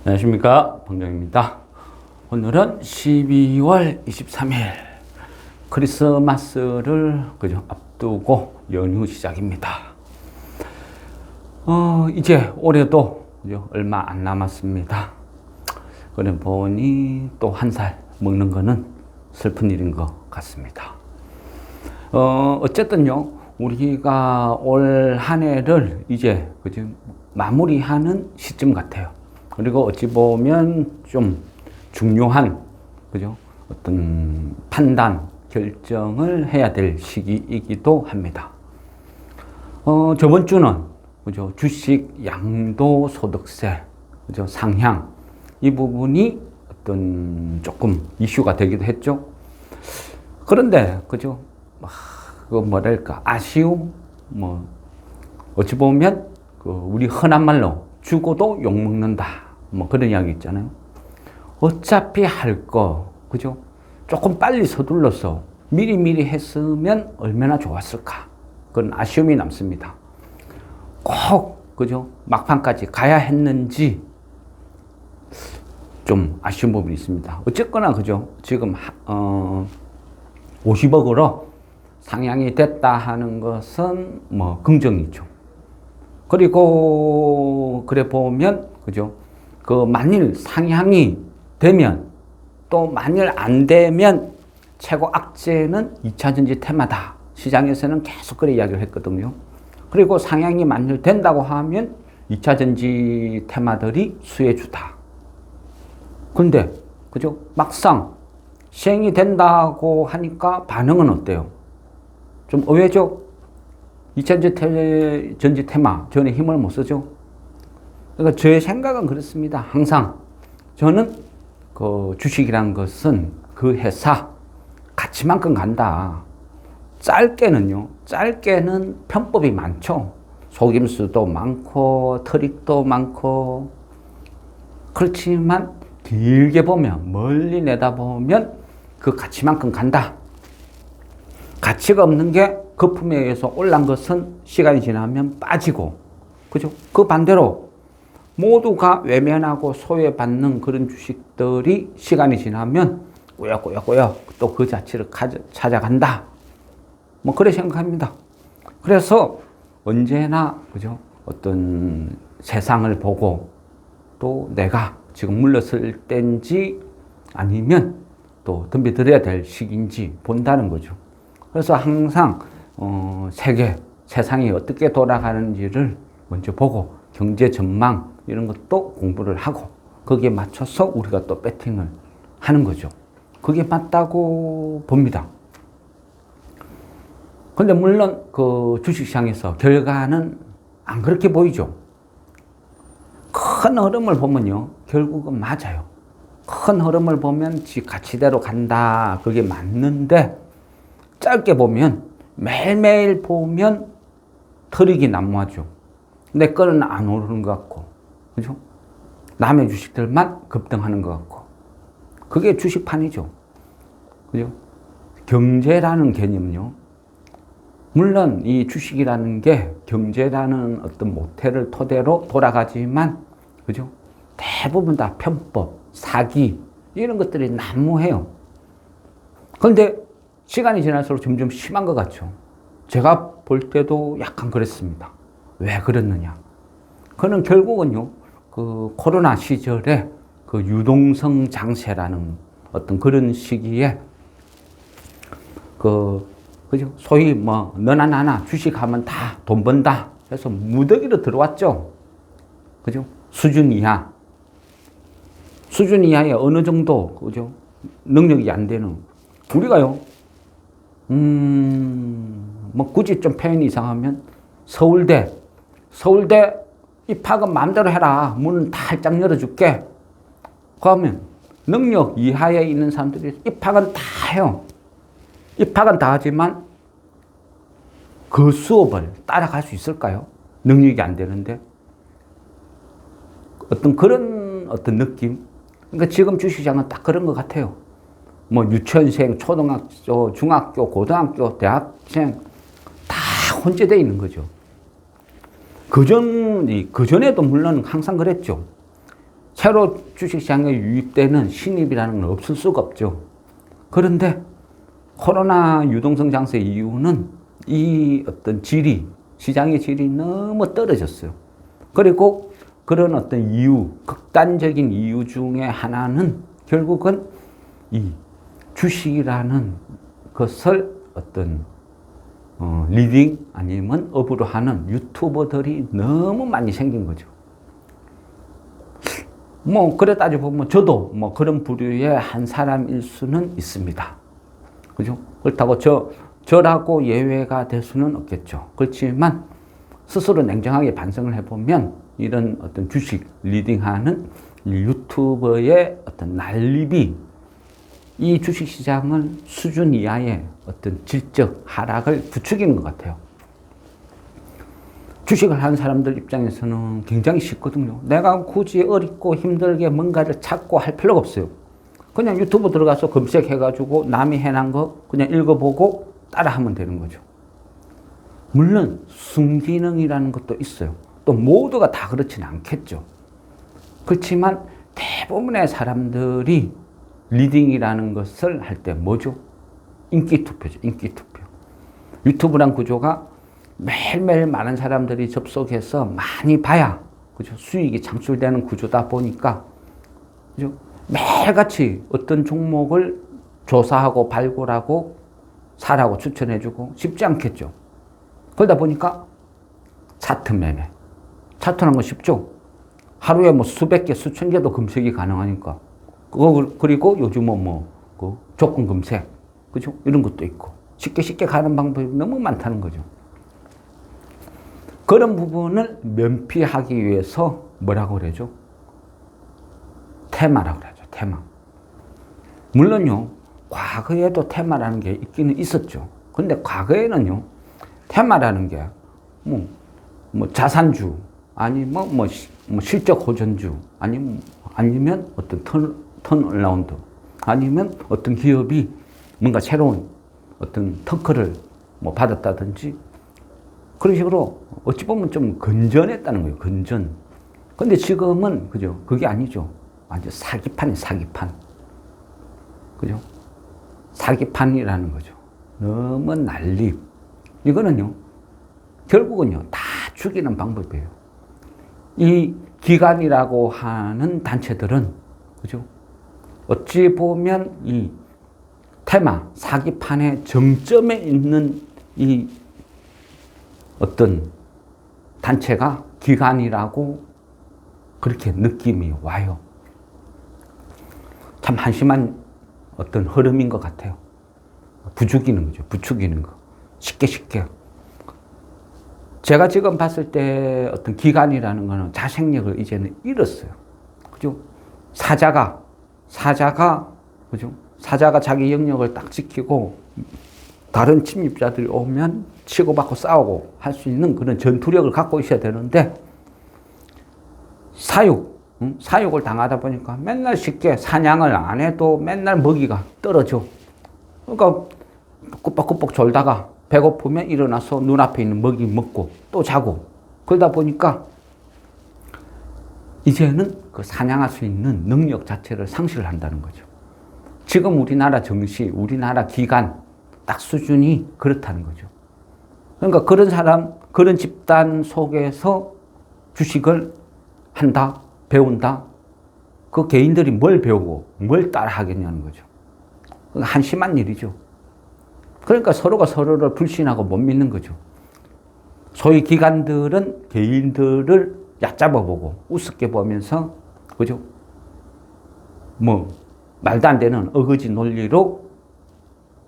안녕하십니까, 방정입니다. 오늘은 12월 23일 크리스마스를 앞두고 연휴 시작입니다. 이제 올해도 얼마 안 남았습니다. 그래 보니 또 한 살 먹는 거는 슬픈 일인 것 같습니다. 어쨌든요, 우리가 올 한 해를 이제 마무리하는 시점 같아요. 그리고 어찌 보면 좀 중요한 어떤 판단, 결정을 해야 될 시기이기도 합니다. 저번 주는 주식 양도소득세 상향 이 부분이 어떤 조금 이슈가 되기도 했죠. 그런데 그 뭐랄까 아쉬움, 어찌 보면 우리 흔한 말로 죽어도 욕먹는다, 그런 이야기 있잖아요. 어차피 할 거, 조금 빨리 서둘러서 미리미리 했으면 얼마나 좋았을까. 그런 아쉬움이 남습니다. 꼭, 막판까지 가야 했는지 좀 아쉬운 부분이 있습니다. 어쨌거나, 지금, 50억으로 상향이 됐다 하는 것은 긍정이죠. 그리고 그래 보면 만일 상향이 되면 또 만일 안 되면 최고 악재는 2차전지 테마다. 시장에서는 계속 그래 이야기를 했거든요. 그리고 상향이 만일 된다고 하면 2차전지 테마들이 수혜주다. 근데 막상 시행이 된다고 하니까 반응은 어때요? 좀 의외죠? 2차전지 전지 테마, 전에 힘을 못 쓰죠. 그러니까 제 생각은 그렇습니다. 항상 저는 주식이란 것은 그 회사 가치만큼 간다. 짧게는 편법이 많죠. 속임수도 많고 트릭도 많고. 그렇지만 길게 보면, 멀리 내다보면 그 가치만큼 간다. 가치가 없는 게 거품에 의해서 올란 것은 시간이 지나면 빠지고, 그 반대로 모두가 외면하고 소외받는 그런 주식들이 시간이 지나면 꾸역꾸역 또 그 자체를 찾아간다. 그래 생각합니다. 그래서 언제나 어떤 세상을 보고 또 내가 지금 물러설 때인지 아니면 또 덤벼들어야 될 시기인지 본다는 거죠. 그래서 항상 세상이 어떻게 돌아가는지를 먼저 보고 경제 전망 이런 것도 공부를 하고 거기에 맞춰서 우리가 또 배팅을 하는 거죠. 그게 맞다고 봅니다. 그런데 물론 주식시장에서 결과는 안 그렇게 보이죠. 큰 흐름을 보면요, 결국은 맞아요. 큰 흐름을 보면 지 가치대로 간다. 그게 맞는데 짧게 보면 매일매일 보면 트릭이 난무하죠. 내 거는 안 오르는 것 같고, 남의 주식들만 급등하는 것 같고. 그게 주식판이죠. 경제라는 개념은요. 물론 이 주식이라는 게 경제라는 어떤 모태를 토대로 돌아가지만, 대부분 다 편법, 사기, 이런 것들이 난무해요. 그런데 시간이 지날수록 점점 심한 것 같죠. 제가 볼 때도 약간 그랬습니다. 왜 그랬느냐? 그는 결국은요, 코로나 시절에 유동성 장세라는 어떤 그런 시기에 소위 너나 나나 주식하면 다 돈 번다 해서 무더기로 들어왔죠. 수준 이하에 어느 정도 능력이 안 되는 우리가요. 굳이 좀 표현이 이상하면 서울대 입학은 마음대로 해라. 문은 다 활짝 열어줄게. 그러면 능력 이하에 있는 사람들이 입학은 다 해요. 입학은 다 하지만 그 수업을 따라갈 수 있을까요? 능력이 안 되는데. 그런 느낌? 그러니까 지금 주식시장은 딱 그런 것 같아요. 유치원생, 초등학교, 중학교, 고등학교, 대학생 다 혼재되어 있는 거죠. 그전에도 물론 항상 그랬죠. 새로 주식시장에 유입되는 신입이라는 건 없을 수가 없죠. 그런데 코로나 유동성 장세 이후는 이 어떤 질이, 시장의 질이 너무 떨어졌어요. 그리고 그런 어떤 이유, 극단적인 이유 중에 하나는 결국은 이 주식이라는 것을 어떤 리딩 아니면 업으로 하는 유튜버들이 너무 많이 생긴 거죠. 뭐 그래 따져보면 저도 뭐 그런 부류의 한 사람일 수는 있습니다. 그죠? 그렇다고 저라고 예외가 될 수는 없겠죠. 그렇지만 스스로 냉정하게 반성을 해보면 이런 어떤 주식 리딩하는 유튜버의 어떤 난립이 이 주식시장을 수준 이하의 어떤 질적 하락을 부추기는 것 같아요. 주식을 하는 사람들 입장에서는 굉장히 쉽거든요. 내가 굳이 어렵고 힘들게 뭔가를 찾고 할 필요가 없어요. 그냥 유튜브 들어가서 검색해가지고 남이 해놓은 거 그냥 읽어보고 따라하면 되는 거죠. 물론 순기능이라는 것도 있어요. 또 모두가 다 그렇지는 않겠죠. 그렇지만 대부분의 사람들이 리딩이라는 것을 할 때 뭐죠? 인기투표죠. 인기투표. 유튜브란 구조가 매일매일 많은 사람들이 접속해서 많이 봐야 그죠? 수익이 창출되는 구조다 보니까 그죠? 매일같이 어떤 종목을 조사하고 발굴하고 사라고 추천해주고 쉽지 않겠죠. 그러다 보니까 차트 매매. 차트라는 건 쉽죠. 하루에 뭐 수백 개, 수천 개도 검색이 가능하니까. 그리고 요즘은 그 조건 검색. 그죠? 이런 것도 있고. 쉽게 가는 방법이 너무 많다는 거죠. 그런 부분을 면피하기 위해서 뭐라고 그러죠? 테마라고 그러죠. 테마. 물론요, 과거에도 테마라는 게 있기는 있었죠. 근데 과거에는요, 테마라는 게 뭐 자산주, 아니면 뭐 실적 호전주, 아니면 어떤 턴어라운드, 아니면 어떤 기업이 뭔가 새로운 어떤 터크를 뭐 받았다든지 그런 식으로 어찌 보면 좀 건전했다는 거예요. 건전. 근데 지금은 그죠? 그게 아니죠. 완전 사기판이에요. 사기판. 그죠? 사기판이라는 거죠. 너무 난립. 이거는요. 결국은요. 다 죽이는 방법이에요. 이 기관이라고 하는 단체들은 그죠? 어찌 보면 이 테마, 사기판의 정점에 있는 이 어떤 단체가 기관이라고 그렇게 느낌이 와요. 참 한심한 어떤 흐름인 것 같아요. 부추기는 거죠. 부추기는 거. 쉽게. 제가 지금 봤을 때 어떤 기관이라는 거는 자생력을 이제는 잃었어요. 그죠? 사자가, 그죠? 사자가 자기 영역을 딱 지키고 다른 침입자들이 오면 치고받고 싸우고 할 수 있는 그런 전투력을 갖고 있어야 되는데 사육을 당하다 보니까 맨날 쉽게 사냥을 안 해도 맨날 먹이가 떨어져. 그러니까 꾸벅꾸벅 졸다가 배고프면 일어나서 눈앞에 있는 먹이 먹고 또 자고 그러다 보니까 이제는 그 사냥할 수 있는 능력 자체를 상실을 한다는 거죠. 지금 우리나라 정시, 우리나라 기관 딱 수준이 그렇다는 거죠. 그러니까 그런 사람, 그런 집단 속에서 주식을 한다, 배운다. 그 개인들이 뭘 배우고 뭘 따라 하겠냐는 거죠. 한심한 일이죠. 그러니까 서로가 서로를 불신하고 못 믿는 거죠. 소위 기관들은 개인들을 얕잡아보고 우습게 보면서, 그죠? 뭐, 말도 안 되는 어거지 논리로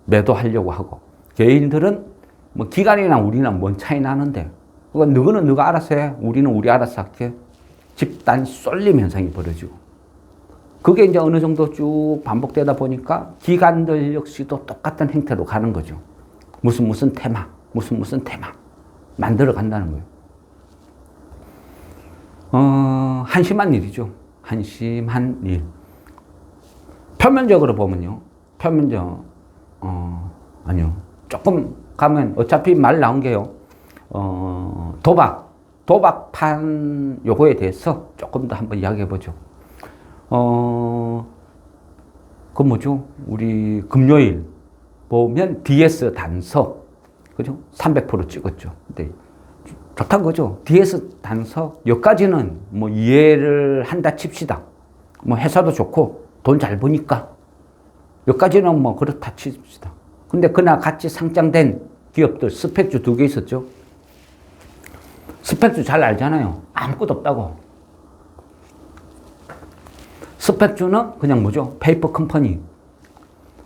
매도하려고 하고, 개인들은 뭐 기관이랑 우리랑 뭔 차이 나는데, 그러니까 너는 너가 알아서 해. 우리는 우리 알아서 할게. 집단 쏠림 현상이 벌어지고. 그게 이제 어느 정도 쭉 반복되다 보니까 기관들 역시도 똑같은 행태로 가는 거죠. 무슨 테마, 무슨 테마. 만들어 간다는 거예요. 한심한 일이죠. 한심한 일. 표면적으로 보면요. 아니요. 조금 가면 어차피 말 나온 게요. 도박판 요거에 대해서 조금 더 한번 이야기해 보죠. 그 뭐죠? 우리 금요일 보면 DS 단서, 그죠? 300% 찍었죠. 근데 좋다는 거죠. DS 단서, 여기까지는 뭐 이해를 한다 칩시다. 뭐 회사도 좋고 돈 잘 버니까. 여기까지는 뭐 그렇다 칩시다. 근데 그날 같이 상장된 기업들 스펙주 2개 있었죠. 스펙주 잘 알잖아요. 아무것도 없다고. 스펙주는 그냥 뭐죠? 페이퍼 컴퍼니.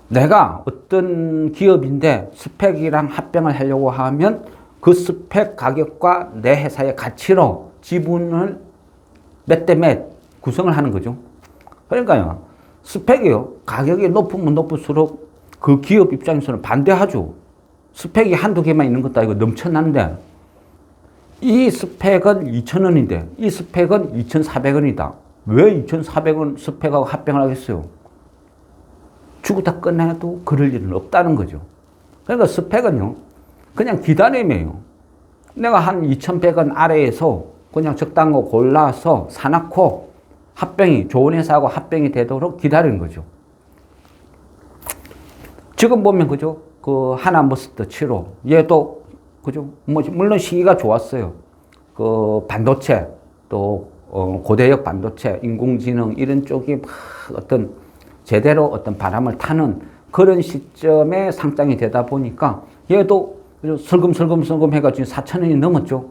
내가 어떤 기업인데 스펙이랑 합병을 하려고 하면 그 스펙 가격과 내 회사의 가치로 지분을 몇 대 몇 구성을 하는 거죠. 그러니까요. 스펙이요. 가격이 높으면 높을수록 그 기업 입장에서는 반대하죠. 스펙이 한두 개만 있는 것도 아니고 넘쳐나는데 이 스펙은 2,000원인데 이 스펙은 2,400원이다. 왜 2,400원 스펙하고 합병을 하겠어요? 주고 다 끝내도 그럴 일은 없다는 거죠. 그러니까 스펙은요, 그냥 기다림이에요. 내가 한 2,100원 아래에서 그냥 적당한 거 골라서 사놓고 합병이, 좋은 회사하고 합병이 되도록 기다리는 거죠. 지금 보면, 그죠? 그 하나머스터 7호. 얘도, 그죠? 뭐, 물론 시기가 좋았어요. 그 반도체, 또, 고대역 반도체, 인공지능 이런 쪽이 막 어떤 제대로 어떤 바람을 타는 그런 시점에 상장이 되다 보니까 얘도 슬금슬금 해가지고 4,000원이 넘었죠.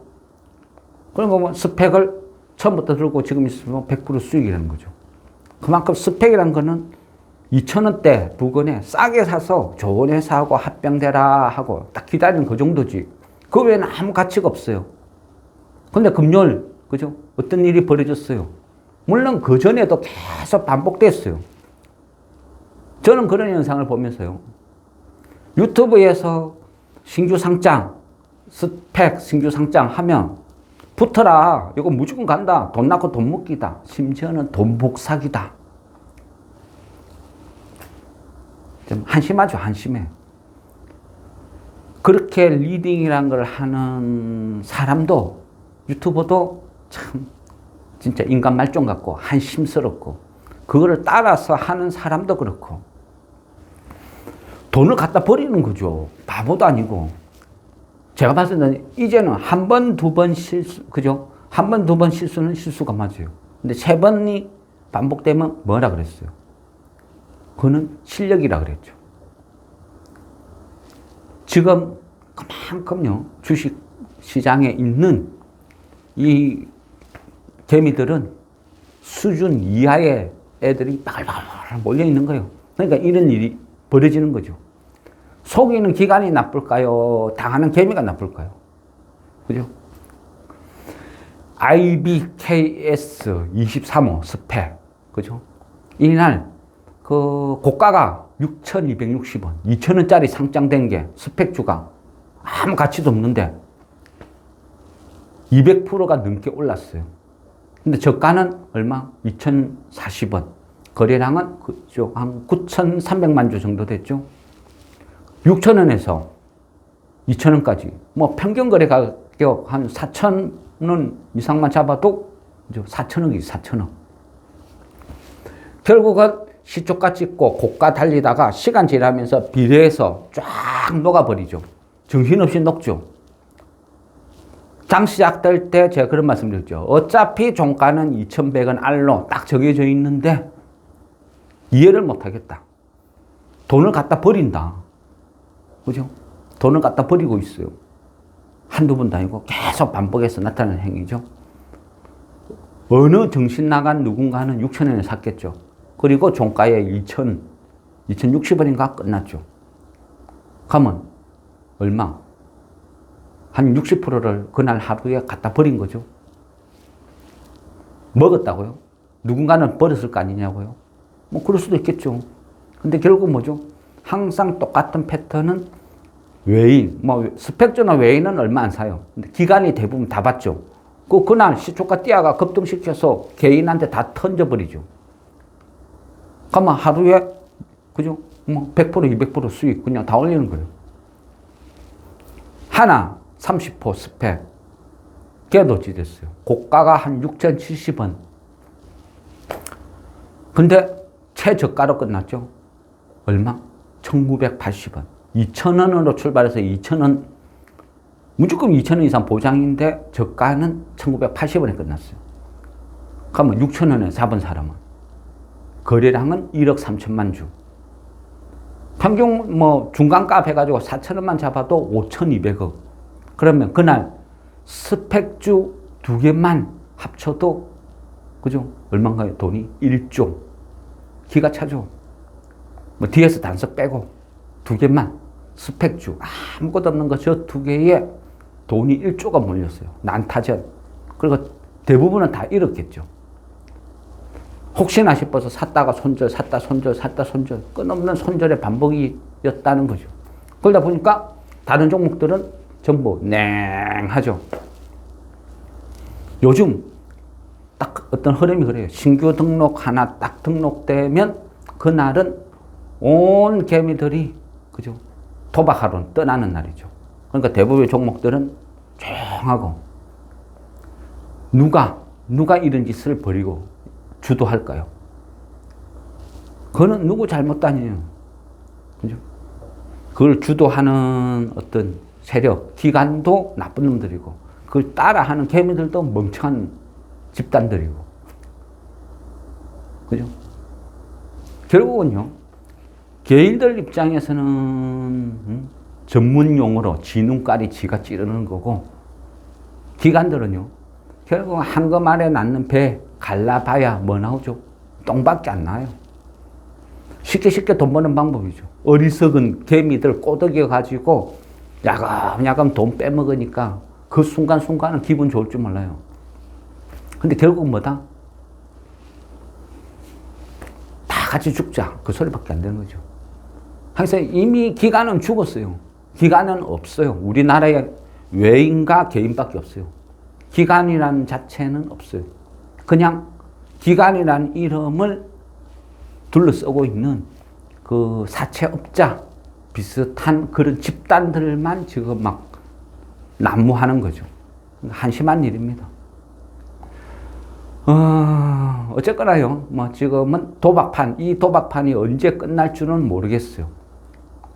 그러니까 뭐 스펙을 처음부터 들고 지금 있으면 100% 수익이라는 거죠. 그만큼 스펙이라는 거는 2,000원대 부근에 싸게 사서 좋은 회사하고 합병되라 하고 딱 기다리는 그 정도지. 그 외에는 아무 가치가 없어요. 근데 금요일, 그죠? 어떤 일이 벌어졌어요. 물론 그 전에도 계속 반복됐어요. 저는 그런 현상을 보면서요. 유튜브에서 신규 상장, 스펙 신규 상장 하면 붙어라. 이거 무조건 간다. 돈 낳고 돈 먹기다. 심지어는 돈 복사기다. 좀 한심하죠, 한심해. 그렇게 리딩이란 걸 하는 사람도, 유튜버도 참 진짜 인간 말종 같고 한심스럽고 그거를 따라서 하는 사람도 그렇고 돈을 갖다 버리는 거죠. 바보도 아니고. 제가 봤을 때는 이제는 한 번, 두 번 실수, 그죠? 한 번, 두 번 실수는 실수가 맞아요. 근데 세 번이 반복되면 뭐라 그랬어요? 그거는 실력이라 그랬죠. 지금 그만큼요, 주식 시장에 있는 이 개미들은 수준 이하의 애들이 바글바글 몰려 있는 거예요. 그러니까 이런 일이 벌어지는 거죠. 속이는 기관이 나쁠까요? 당하는 개미가 나쁠까요? 그죠? IBKS 23호 스펙, 그죠? 이날 그 고가가 6,260원, 2,000원짜리 상장된 게 스펙주가 아무 가치도 없는데 200%가 넘게 올랐어요. 근데 저가는 얼마? 2,040원. 거래량은 그죠? 한 9,300만 주 정도 됐죠. 6,000원에서 2,000원까지. 뭐 평균 거래 가격 한 4,000원 이상만 잡아도 4,000원이지, 4,000원. 결국은 시초가 찍고 고가 달리다가 시간 지나면서 비례해서 쫙 녹아버리죠. 정신없이 녹죠. 장 시작될 때 제가 그런 말씀 드렸죠. 어차피 종가는 2,100원 알로 딱 정해져 있는데 이해를 못하겠다. 돈을 갖다 버린다. 그죠? 돈을 갖다 버리고 있어요. 한두 번도 아니고 계속 반복해서 나타나는 행위죠. 어느 정신 나간 누군가는 6,000원에 샀겠죠. 그리고 종가에 2,060원인가 끝났죠. 그러면 얼마? 한 60%를 그날 하루에 갖다 버린 거죠. 먹었다고요? 누군가는 버렸을 거 아니냐고요? 뭐 그럴 수도 있겠죠. 근데 결국 뭐죠? 항상 똑같은 패턴은 외인, 뭐 스펙주나 외인은 얼마 안 사요. 근데 기관이 대부분 다 받죠. 그날 시초가 뛰어가 급등시켜서 개인한테 다 던져버리죠. 그러면 하루에, 그죠? 뭐 100%, 200% 수익 그냥 다 올리는 거예요. 하나, 30호 스펙. 걔도 어찌 됐어요? 고가가 한 6,070원. 근데 최저가로 끝났죠. 얼마? 1980원. 2,000원으로 출발해서 2,000원, 무조건 2,000원 이상 보장인데 저가는 1980원에 끝났어요. 그러면 6,000원에 잡은 사람은 거래량은 1억 3천만 주. 평균 뭐 중간값 해가지고 4,000원만 잡아도 5,200억. 그러면 그날 스펙주 2개만 합쳐도 그죠? 얼마인가요? 돈이 1조. 기가 차죠. 뭐 뒤에서 단서 빼고 2개만 스펙주 아무것도 없는 거 저 2개에 돈이 1조가 몰렸어요. 난타전. 그리고 대부분은 다 잃었겠죠. 혹시나 싶어서 샀다가 손절, 샀다 손절, 샀다 손절. 끝없는 손절의 반복이었다는 거죠. 그러다 보니까 다른 종목들은 전부 냉하죠. 요즘 딱 어떤 흐름이 그래요. 신규 등록 하나 딱 등록되면 그날은 온 개미들이 그죠? 도박하러 떠나는 날이죠. 그러니까 대부분의 종목들은 조용하고 누가 이런 짓을 벌이고 주도할까요? 그거는 누구 잘못도 아니에요. 그죠? 그걸 주도하는 어떤 세력, 기관도 나쁜 놈들이고 그걸 따라하는 개미들도 멍청한 집단들이고. 그죠? 결국은요, 개인들 입장에서는 전문 용어로 지눈깔이 지가 찌르는 거고, 기관들은요, 결국 한금 아래 낳는 배 갈라봐야 뭐 나오죠? 똥밖에 안 나요. 쉽게 돈 버는 방법이죠. 어리석은 개미들 꼬드겨 가지고 야금야금 돈 빼먹으니까 그 순간순간은 기분 좋을 줄 몰라요. 근데 결국 뭐다? 다 같이 죽자. 그 소리밖에 안 되는 거죠. 그래서 이미 기관은 죽었어요. 기관은 없어요. 우리나라에 외인과 개인밖에 없어요. 기관이라는 자체는 없어요. 그냥 기관이라는 이름을 둘러쓰고 있는 그 사채업자 비슷한 그런 집단들만 지금 막 난무하는 거죠. 한심한 일입니다. 어쨌거나요, 뭐 지금은 도박판, 이 도박판이 언제 끝날 줄은 모르겠어요.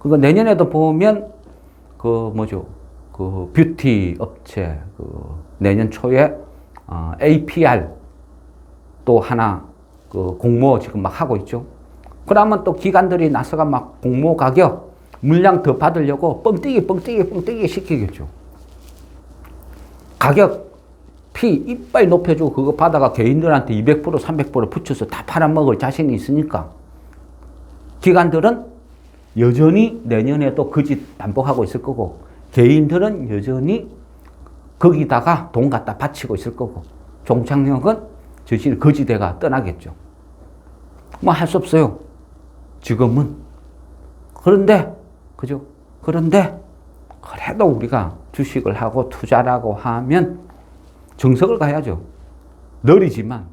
그거 내년에도 보면 그 뭐죠, 그 뷰티 업체 그 내년 초에 APR 또 하나 그 공모 지금 막 하고 있죠. 그러면 또 기관들이 나서가 막 공모 가격 물량 더 받으려고 뻥뛰기 시키겠죠. 가격 피 이빨 높여주고 그거 받아가 개인들한테 200% 300% 붙여서 다 팔아먹을 자신이 있으니까 기관들은 여전히 내년에도 그 짓 반복하고 있을 거고 개인들은 여전히 거기다가 돈 갖다 바치고 있을 거고 종착역은 저실 거지대가 떠나겠죠. 뭐 할 수 없어요. 지금은. 그런데 그죠? 그런데 그래도 우리가 주식을 하고 투자라고 하면 정석을 가야죠. 느리지만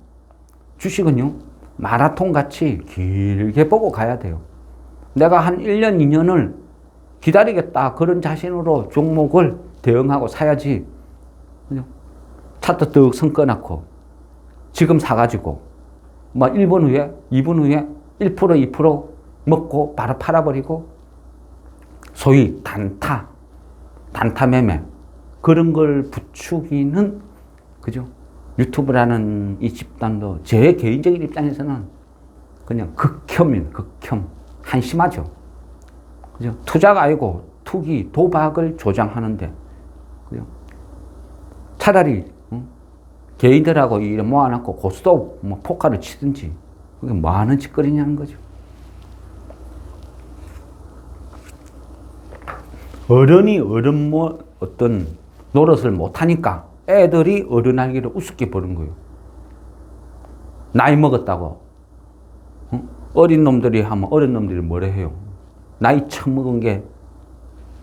주식은요, 마라톤 같이 길게 보고 가야 돼요. 내가 한 1년, 2년을 기다리겠다. 그런 자신으로 종목을 대응하고 사야지. 차트 득 성꺼놓고 지금 사가지고 뭐 1분 후에, 2분 후에 1%, 2% 먹고 바로 팔아버리고 소위 단타 매매 그런 걸 부추기는 그죠? 유튜브라는 이 집단도 제 개인적인 입장에서는 그냥 극혐인 극혐. 한심하죠. 그죠? 투자가 아니고 투기, 도박을 조장하는데 그죠? 차라리 개인들하고 이래 모아놓고 고스톱 뭐 포카를 치든지 그게 뭐 하는 짓거리냐는 거죠. 어른이 어떤 노릇을 못하니까 애들이 어른 알기를 우습게 보는 거예요. 나이 먹었다고. 어린 놈들이 하면 어린 놈들이 뭐라 해요? 나이 처먹은 게,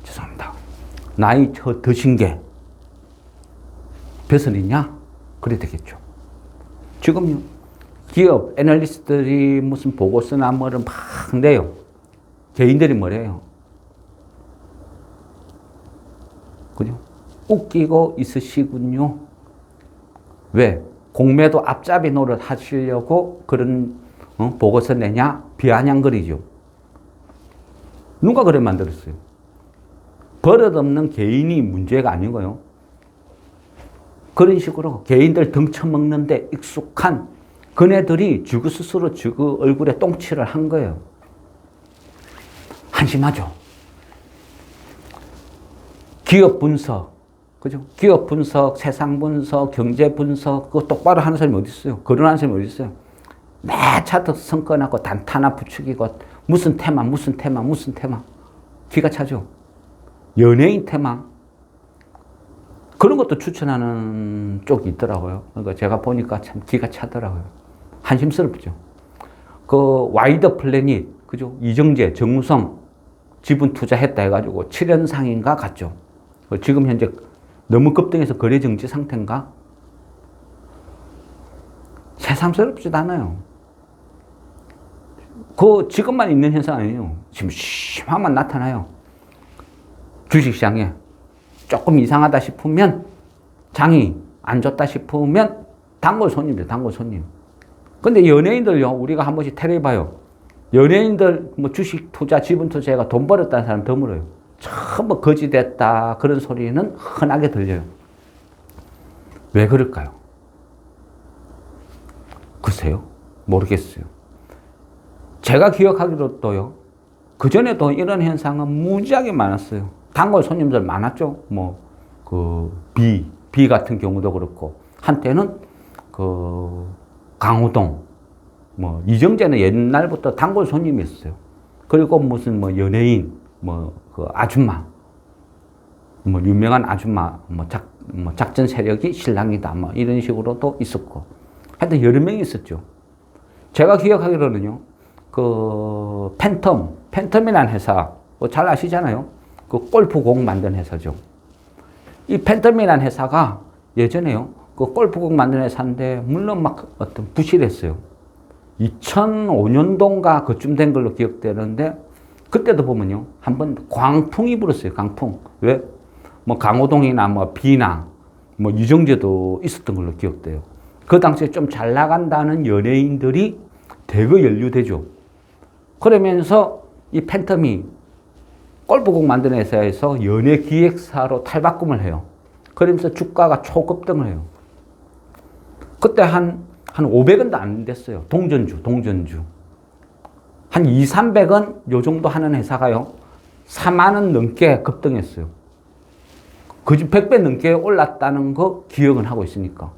죄송합니다. 나이 드신 게 벼슬이냐? 그래 되겠죠. 지금요, 기업 애널리스트들이 무슨 보고서나 뭐를 막 내요. 개인들이 뭐래요? 그죠? 웃기고 있으시군요. 왜? 공매도 앞잡이 노릇 하시려고 그런 보고서 내냐? 비아냥거리죠. 누가 그래 만들었어요? 버릇없는 개인이 문제가 아니고요. 그런 식으로 개인들 등쳐먹는데 익숙한 그네들이 지구 스스로 지구 얼굴에 똥칠을 한 거예요. 한심하죠. 기업 분석, 그죠? 기업 분석, 세상 분석, 경제 분석, 그거 똑바로 하는 사람이 어디 있어요? 거론하는 사람이 어디 있어요? 매 차트 성건하고 단타나 부추기고 무슨 테마, 무슨 테마, 무슨 테마. 기가 차죠. 연예인 테마. 그런 것도 추천하는 쪽이 있더라고요. 그러니까 제가 보니까 참 기가 차더라고요. 한심스럽죠. 그 와이더 플래닛, 그죠? 이정재, 정우성 지분 투자했다 해가지고 7연상인가 갔죠. 지금 현재 너무 급등해서 거래 정지 상태인가? 새삼스럽지도 않아요. 그 지금만 있는 현상 아니에요. 지금 심하면 나타나요. 주식시장에 조금 이상하다 싶으면 장이 안 좋다 싶으면 단골 손님이에요. 단골 손님. 근데 연예인들요, 우리가 한 번씩 테레비봐요. 연예인들 뭐 주식 투자, 지분 투자해가 돈 벌었다는 사람 드물어요. 전부 거지됐다 그런 소리는 흔하게 들려요. 왜 그럴까요? 글쎄요, 모르겠어요. 제가 기억하기로도요, 그전에도 이런 현상은 무지하게 많았어요. 단골 손님들 많았죠. 뭐, B 같은 경우도 그렇고, 한때는 강호동, 뭐, 이정재는 옛날부터 단골 손님이었어요. 그리고 무슨 연예인, 아줌마, 유명한 아줌마, 작전 세력이 신랑이다, 이런 식으로도 있었고. 하여튼 여러 명이 있었죠. 제가 기억하기로는요, 팬텀이라는 회사, 잘 아시잖아요. 그 골프공 만든 회사죠. 이 팬텀이라는 회사가 예전에요, 그 골프공 만든 회사인데, 물론 어떤 부실했어요. 2005년도인가 그쯤 된 걸로 기억되는데, 그때도 보면요, 한번 광풍이 불었어요, 광풍. 왜? 강호동이나 비나, 이정재도 있었던 걸로 기억돼요. 그 당시에 좀 잘 나간다는 연예인들이 대거 연루되죠. 그러면서 이 팬텀이 골프공 만드는 회사에서 연예 기획사로 탈바꿈을 해요. 그러면서 주가가 초급등을 해요. 그때 한 500원도 안 됐어요. 동전주. 한 200~300원 요 정도 하는 회사가요, 4만 원 넘게 급등했어요. 그중 100배 넘게 올랐다는 거 기억은 하고 있으니까.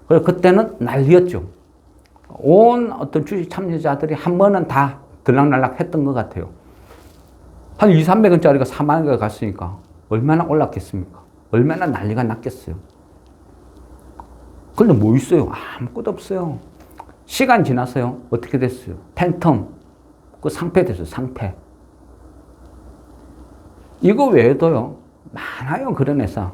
그래서 그때는 난리였죠. 온 어떤 주식 참여자들이 한 번은 다 들락날락 했던 것 같아요. 한 200~300원짜리가 4만 원까지 갔으니까 얼마나 올랐겠습니까? 얼마나 난리가 났겠어요. 그런데 뭐 있어요? 아무것도 없어요. 시간 지났어요. 어떻게 됐어요? 팬텀. 상패 됐어요. 상패. 이거 외에도요, 많아요. 그런 회사.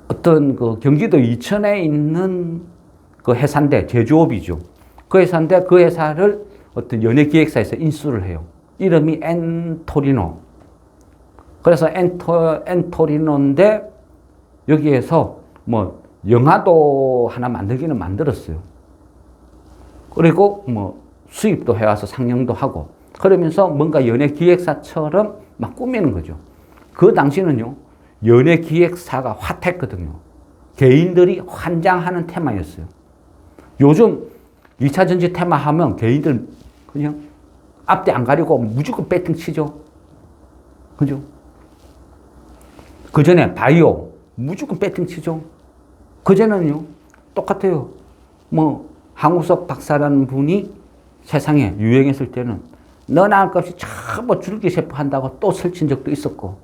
어떤 경기도 이천에 있는 그 회사인데, 제조업이죠. 그 회사인데, 그 회사를 어떤 연예기획사에서 인수를 해요. 이름이 엔토리노. 그래서 엔토리노인데, 여기에서 영화도 하나 만들기는 만들었어요. 그리고 수입도 해와서 상영도 하고, 그러면서 뭔가 연예기획사처럼 막 꾸미는 거죠. 그 당시는요, 연예기획사가 핫했거든요. 개인들이 환장하는 테마였어요. 요즘 2차 전지 테마 하면 개인들 그냥 앞뒤 안 가리고 무조건 배팅 치죠. 그죠? 그 전에 바이오 무조건 배팅 치죠. 그전에는요, 똑같아요. 항우석 박사라는 분이 세상에 유행했을 때는 너나 할 것 없이 전부 줄기세포 한다고 또 설친 적도 있었고,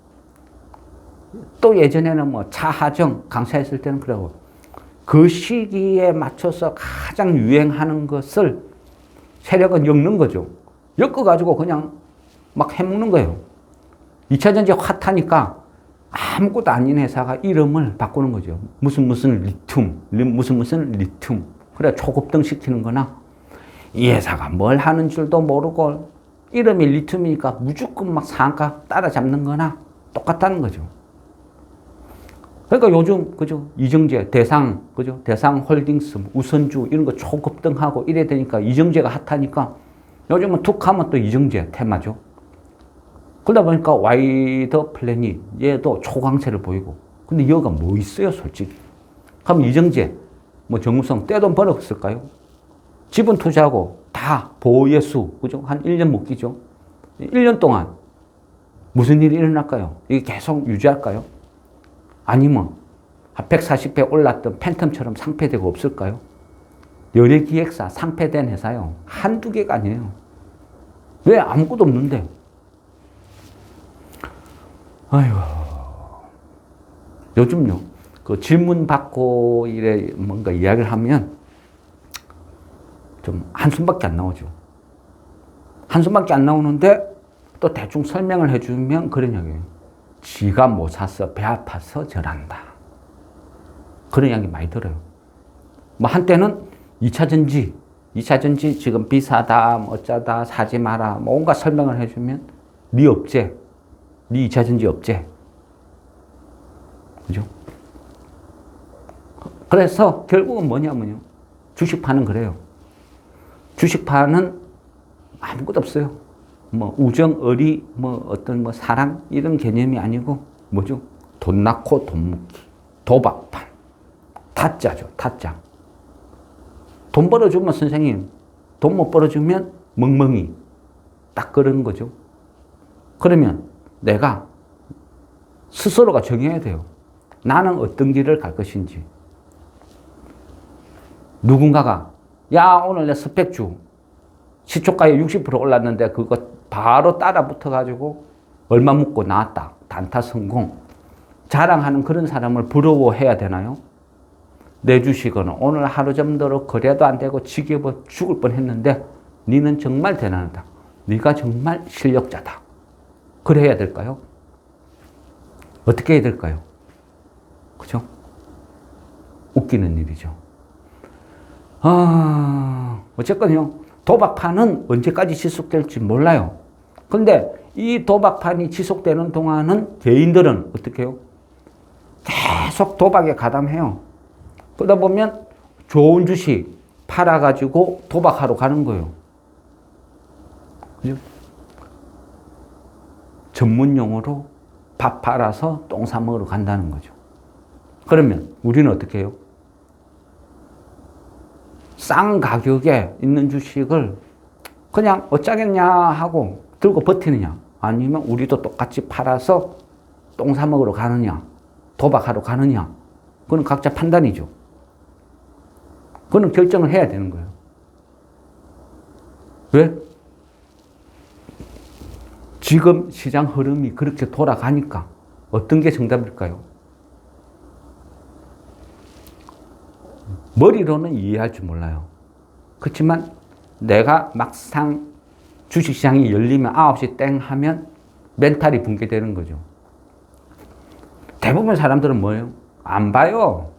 또 예전에는 차하정 강사했을 때는 그러고, 그 시기에 맞춰서 가장 유행하는 것을 세력은 엮는 거죠. 엮어가지고 그냥 막 해먹는 거예요. 2차 전지 핫하니까 아무것도 아닌 회사가 이름을 바꾸는 거죠. 무슨 리튬, 무슨 리튬. 그래 초급등 시키는 거나, 이 회사가 뭘 하는 줄도 모르고 이름이 리튬이니까 무조건 막 상가 따라잡는 거나 똑같다는 거죠. 그러니까 요즘, 그죠? 이정재, 대상, 그죠? 대상 홀딩스, 우선주, 이런 거 초급등하고 이래 되니까 이정재가 핫하니까 요즘은 툭 하면 또 이정재 테마죠. 그러다 보니까 와이더 플래닛, 얘도 초강세를 보이고. 근데 여가 뭐 있어요, 솔직히? 그럼 이정재, 뭐 정우성, 떼돈 벌었을까요? 지분 투자하고 다 보예수, 그죠? 한 1년 못 끼죠? 1년 동안 무슨 일이 일어날까요? 이게 계속 유지할까요? 아니면 140배 올랐던 팬텀처럼 상폐되고 없을까요? 연예기획사 상폐된 회사요. 한두 개가 아니에요. 왜? 아무것도 없는데. 아이고. 요즘요. 그 질문 받고 이래 뭔가 이야기를 하면 좀 한숨밖에 안 나오죠. 한숨밖에 안 나오는데 또 대충 설명을 해주면 그런 이야기예요. 지가 못 사서 배 아파서 저란다. 그런 이야기 많이 들어요. 뭐 한때는 2차 전지 지금 비싸다, 뭐 어쩌다, 사지 마라, 뭐 온갖 설명을 해주면 네 업체, 네 2차 전지 업체. 그죠? 그래서 결국은 뭐냐면요. 주식파는 그래요. 주식파는 아무것도 없어요. 뭐 우정, 의리, 뭐 어떤 뭐 사랑 이런 개념이 아니고 뭐죠? 돈 낳고 돈 묻기, 도박판, 타짜죠, 타짜. 돈 벌어주면 선생님, 돈 못 벌어주면 멍멍이. 딱 그런 거죠. 그러면 내가 스스로가 정해야 돼요. 나는 어떤 길을 갈 것인지. 누군가가 야 오늘 내 스펙주 시초가에 60% 올랐는데 그거 바로 따라 붙어가지고 얼마 묻고 나왔다. 단타 성공. 자랑하는 그런 사람을 부러워해야 되나요? 내 주식은 오늘 하루 정도로 거래도 안 되고 지겨워 죽을 뻔했는데 니는 정말 대단하다. 네가 정말 실력자다. 그래야 될까요? 어떻게 해야 될까요? 그죠? 웃기는 일이죠. 어쨌건요. 도박판은 언제까지 지속될지 몰라요. 근데 이 도박판이 지속되는 동안은 개인들은 어떻게 해요? 계속 도박에 가담해요. 그러다 보면 좋은 주식 팔아가지고 도박하러 가는 거예요. 그죠? 전문 용어로 밥 팔아서 똥 사 먹으러 간다는 거죠. 그러면 우리는 어떻게 해요? 싼 가격에 있는 주식을 그냥 어쩌겠냐 하고 들고 버티느냐, 아니면 우리도 똑같이 팔아서 똥 사 먹으러 가느냐, 도박하러 가느냐, 그건 각자 판단이죠. 그건 결정을 해야 되는 거예요. 왜? 지금 시장 흐름이 그렇게 돌아가니까 어떤 게 정답일까요? 머리로는 이해할 줄 몰라요. 그렇지만 내가 막상 주식시장이 열리면 9시 땡 하면 멘탈이 붕괴되는 거죠. 대부분 사람들은 뭐예요? 안 봐요.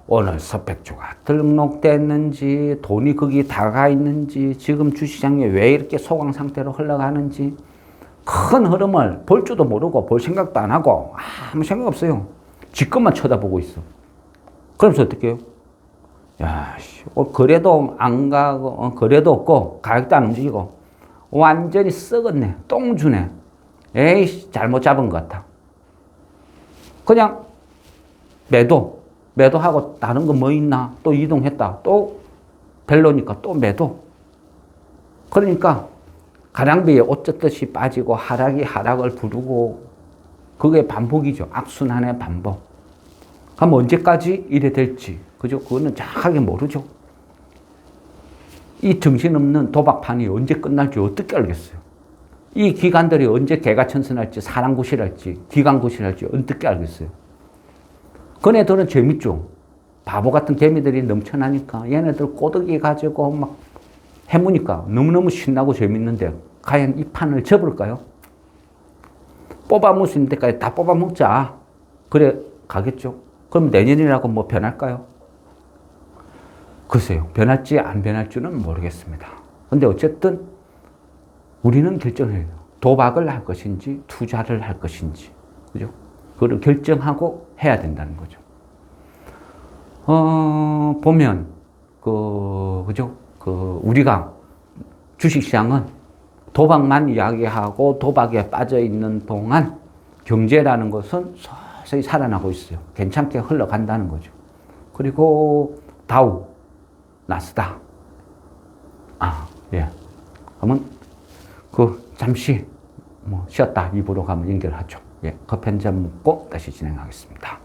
오늘 스펙주가 등록됐는지, 돈이 거기 다가 있는지, 지금 주식시장이 왜 이렇게 소강 상태로 흘러가는지, 큰 흐름을 볼 줄도 모르고 볼 생각도 안 하고 아무 생각 없어요. 지 것만 쳐다보고 있어. 그러면서 어떻게 해요? 야, 거래도 안 가고, 거래도 없고, 가격도 안 움직이고, 완전히 썩었네. 똥주네. 에이씨, 잘못 잡은 것 같아. 그냥 매도하고 다른 거 뭐 있나? 또 이동했다. 또 별로니까 또 매도. 그러니까 가랑비에 옷 젖듯이 빠지고 하락이 하락을 부르고 그게 반복이죠. 악순환의 반복. 그럼 언제까지 이래 될지. 그죠? 그거는 정확하게 모르죠. 이 정신없는 도박판이 언제 끝날지 어떻게 알겠어요? 이 기관들이 언제 개가천선할지, 사랑구실할지, 기관구실할지 어떻게 알겠어요? 그네들은 재밌죠. 바보 같은 개미들이 넘쳐나니까 얘네들 꼬드기 가지고 막 해무니까 너무너무 신나고 재밌는데 과연 이 판을 접을까요? 뽑아먹을 수 있는 데까지 다 뽑아먹자. 그래 가겠죠. 그럼 내년이라고 뭐 변할까요? 글쎄요. 변할지 안 변할지는 모르겠습니다. 근데 어쨌든 우리는 결정해야 돼요. 도박을 할 것인지 투자를 할 것인지. 그죠? 그걸 결정하고 해야 된다는 거죠. 보면, 그죠? 우리가 주식시장은 도박만 이야기하고 도박에 빠져 있는 동안 경제라는 것은 서서히 살아나고 있어요. 괜찮게 흘러간다는 거죠. 그리고 다우, 나스닥. 예. 그러면 잠시 쉬었다 입으로 가면 연결하죠. 예. 커피 한 잔 먹고 다시 진행하겠습니다.